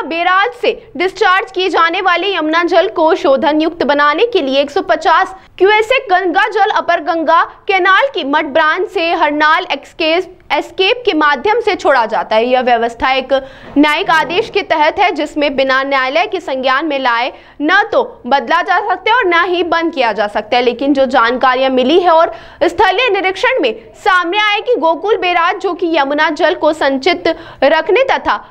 Barrage से discharge किए जाने वाले यमुना जल को शोधन युक्त बनाने के लिए 150 क्यूसेक गंगा जल अपर गंगा कैनाल की मठ ब्रांच से हरनाल एस्केप के माध्यम से छोड़ा जाता है। यह व्यवस्था एक न्यायिक आदेश के तहत है, जिसमें बिना न्यायालय के संज्ञान में लाए न तो बदला जा सकता है और न ही बंद किया जा सकता है। लेकिन जो जानकारियां मिली है और स्थलीय निरीक्षण में सामने आए कि गोकुल बैराज, जो कि यमुना जल को संचित रखने तथा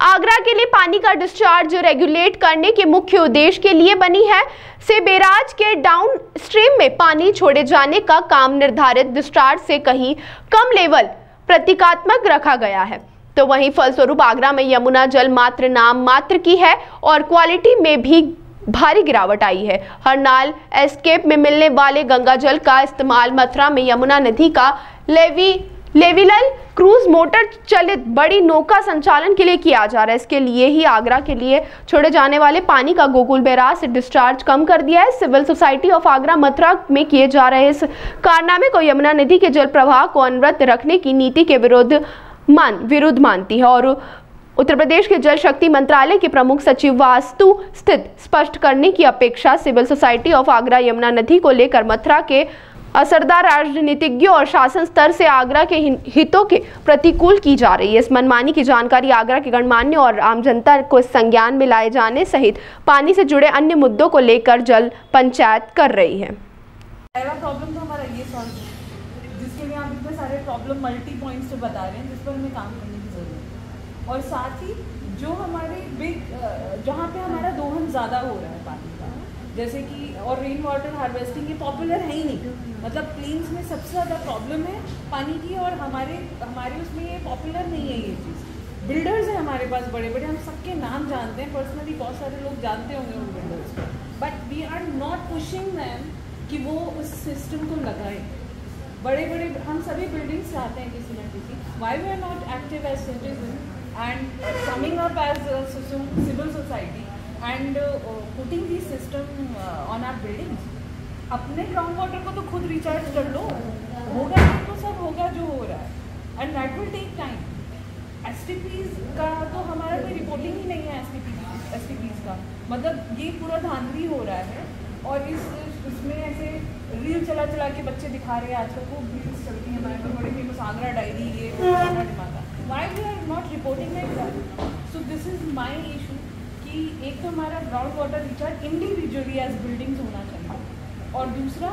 आगरा के लिए पानी का डिस्चार्ज रेगुलेट करने के मुख्य उद्देश्य के लिए बनी है, से बैराज के डाउन स्ट्रीम में पानी छोड़े जाने का काम निर्धारित डिस्चार्ज से कहीं कम लेवल प्रतीकात्मक रखा गया है। तो वहीं फलस्वरूप आगरा में यमुना जल मात्र नाम मात्र की है और क्वालिटी में भी भारी गिरावट आई है। हरनाल एस्केप में मिलने वाले गंगा जल का इस्तेमाल मथुरा में यमुना नदी का लेविलल क्रूज मोटर चलित बड़ी नौका संचालन के लिए किया जा रहा है। इसके लिए ही आगरा के लिए छोड़े जाने वाले पानी का गोकुल बैराज से डिस्चार्ज कम कर दिया है। Civil society of Agra Mathura में किए जा रहे इस कारनामे को यमुना नदी के जल प्रवाह को अनवरत रखने की नीति के विरुद्ध मानती है और उत्तर प्रदेश के जल शक्ति मंत्रालय के प्रमुख सचिव वास्तु स्थित स्पष्ट करने की अपेक्षा civil society of Agra Yamuna नदी को लेकर मथुरा के असरदार राजनीतिज्ञों और शासन स्तर से आगरा के हितों के प्रतिकूल की जा रही है। इस मनमानी की जानकारी आगरा के गणमान्य और आम जनता को संज्ञान में लाए जाने सहित पानी से जुड़े अन्य मुद्दों को लेकर जल पंचायत कर रही है। पहला प्रॉब्लम तो हमारा ये सॉल्व है, जिसके लिए आप इतने सारे प्रॉब्लम मल्टी पॉइंट्स से बता रहे हैं, जिस पर हमें काम करने की जरूरत है। और साथ ही जो हमारे बिग जहाँ पे हमारा दोहन ज़्यादा हो रहा है पानी का, जैसे कि और रेन वाटर हार्वेस्टिंग, ये पॉपुलर है ही नहीं। मतलब प्लेन्स में सबसे ज़्यादा प्रॉब्लम है पानी की और हमारे उसमें ये पॉपुलर नहीं है ये चीज़। बिल्डर्स हैं हमारे पास बड़े बड़े, हम सबके नाम जानते हैं पर्सनली, बहुत सारे लोग जानते होंगे उन बिल्डर्स को, but we are not pushing them कि वो उस सिस्टम को लगाएं। बड़े बड़े हम सभी बिल्डिंग्स चाहते हैं किसी न किसी, why we are not active as citizen and coming up as civil society and putting the system on our buildings. अपने ग्राउंड वाटर को तो खुद रिचार्ज कर लो, होगा तो सब होगा जो हो रहा है, and that will take time. STPs का तो हमारा कोई रिपोर्टिंग ही नहीं है एसटीपीज का, मतलब ये पूरा धांधली हो रहा है। और इसमें ऐसे रील चला के बच्चे दिखा रहे हैं, आजकल खूब रील्स चलती हैं हमारे तो बड़ी फेमस आगरा डायरी, ये दिमागा, why we are not reporting like that. So this is my issue कि एक तो हमारा ground water recharge individually as buildings होना चाहिए, और दूसरा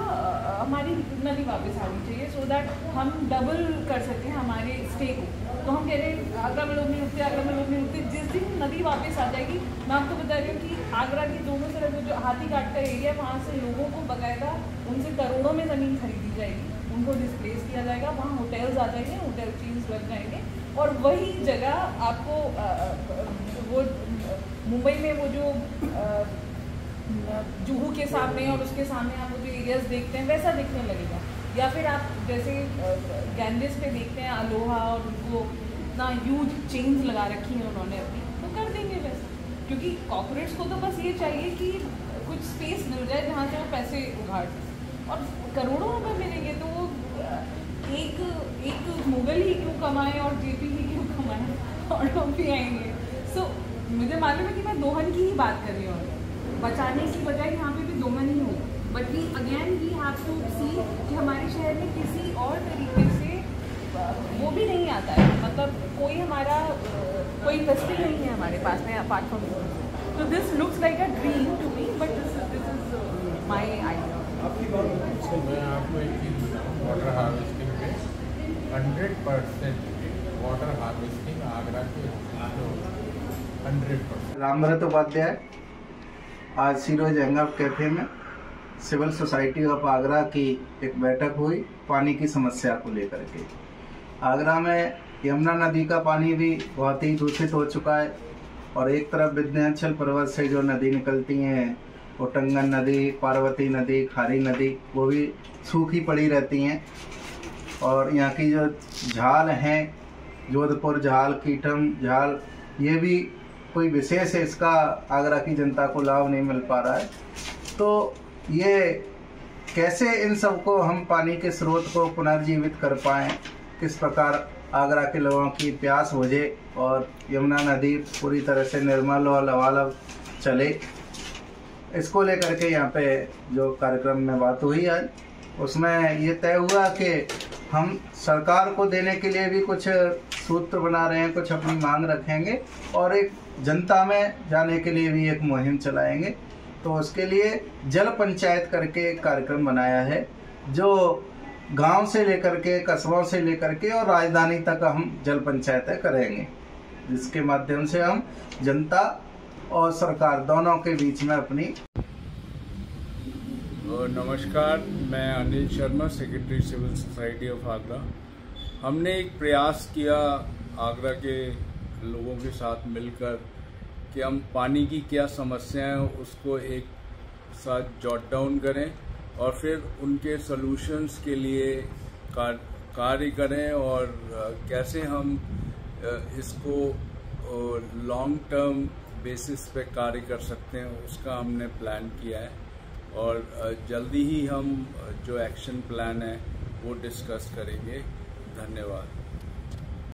हमारी नदी वापस आनी चाहिए, सो दैट हम डबल कर सकें हमारे स्टे को। तो हम कह रहे हैं आगरा में लोग नहीं रुकते, आगरा में लोग नहीं रुकते, जिस दिन नदी वापस आ जाएगी, मैं आपको बता रही हूँ कि आगरा की दोनों तरफ जो हाथी घाट का एरिया है, वहाँ से लोगों को बाकायदा उनसे करोड़ों में ज़मीन खरीदी जाएगी, उनको डिस्प्लेस किया जाएगा, वहाँ होटल्स आ जाएंगे, होटल चेन्स लग जाएंगे, और वही जगह आपको वो मुंबई में वो जो जुहू के सामने और उसके सामने आप वो जो एरियाज देखते हैं वैसा दिखने लगेगा। या फिर आप जैसे गैंजेस पे देखते हैं अलोहा, और उनको इतना ह्यूज चेन्स लगा रखी हैं उन्होंने अपनी, तो कर देंगे वैसा, क्योंकि कॉर्पोरेट्स को तो बस ये चाहिए कि कुछ स्पेस मिल जाए जहाँ से वो पैसे उगाड़ सकें, और करोड़ों रुपये मिलेंगे तो वो एक मुगल ही क्यों कमाए और जेपी ही क्यों कमाए, और लोग भी आएंगे। सो मुझे मालूम है कि मैं दोहन की ही बात कर रही हूँ, बचाने की बजाय यहाँ पे भी दोहन ही होगा, but we again we have to see कि हमारे शहर में किसी और तरीके से वो भी नहीं आता है, मतलब कोई हमारा कोई इंडस्ट्री नहीं है हमारे पास में अपार्ट फ्रॉम, तो this looks like a dream to me, but this is my idea. मैं आपको एक चीज़ बताऊँ, वाटर हार्वेस्टिंग पे 100% वाटर हार्वेस्टिंग आगरा के 100%। रामभरत उपाध्याय आज सीरोज एंगअप कैफे में सिविल सोसाइटी ऑफ आगरा की एक बैठक हुई पानी की समस्या को लेकर के। आगरा में यमुना नदी का पानी भी बहुत ही दूषित हो चुका है, और एक तरफ विंध्याचल पर्वत से जो नदी निकलती हैं, उटंगन नदी, पार्वती नदी, खारी नदी, वो भी सूखी पड़ी रहती हैं, और यहाँ की जो झाल हैं, जोधपुर झाल, कीटम झाल, ये भी कोई विशेष इसका आगरा की जनता को लाभ नहीं मिल पा रहा है। तो ये कैसे इन सबको हम पानी के स्रोत को पुनर्जीवित कर पाएँ, किस प्रकार आगरा के लोगों की प्यास बुझे और यमुना नदी पूरी तरह से निर्मल और लबालब चले, इसको लेकर के यहाँ पे जो कार्यक्रम में बात हुई आज, उसमें ये तय हुआ कि हम सरकार को देने के लिए भी कुछ सूत्र बना रहे हैं, कुछ अपनी मांग रखेंगे और एक जनता में जाने के लिए भी एक मुहिम चलाएंगे। तो उसके लिए जल पंचायत करके एक कार्यक्रम बनाया है, जो गांव से लेकर के, कस्बों से लेकर के और राजधानी तक हम जल पंचायतें करेंगे, जिसके माध्यम से हम जनता और सरकार दोनों के बीच में अपनी। नमस्कार, मैं Anil Sharma, secretary civil society of Agra. हमने एक प्रयास किया आगरा के लोगों के साथ मिलकर कि हम पानी की क्या समस्याएं हैं उसको एक साथ जॉट डाउन करें और फिर उनके सॉल्यूशंस के लिए कार्य करें और कैसे हम इसको लॉन्ग टर्म बेसिस पे कार्य कर सकते हैं, उसका हमने प्लान किया है और जल्दी ही हम जो एक्शन प्लान है वो डिस्कस करेंगे। धन्यवाद।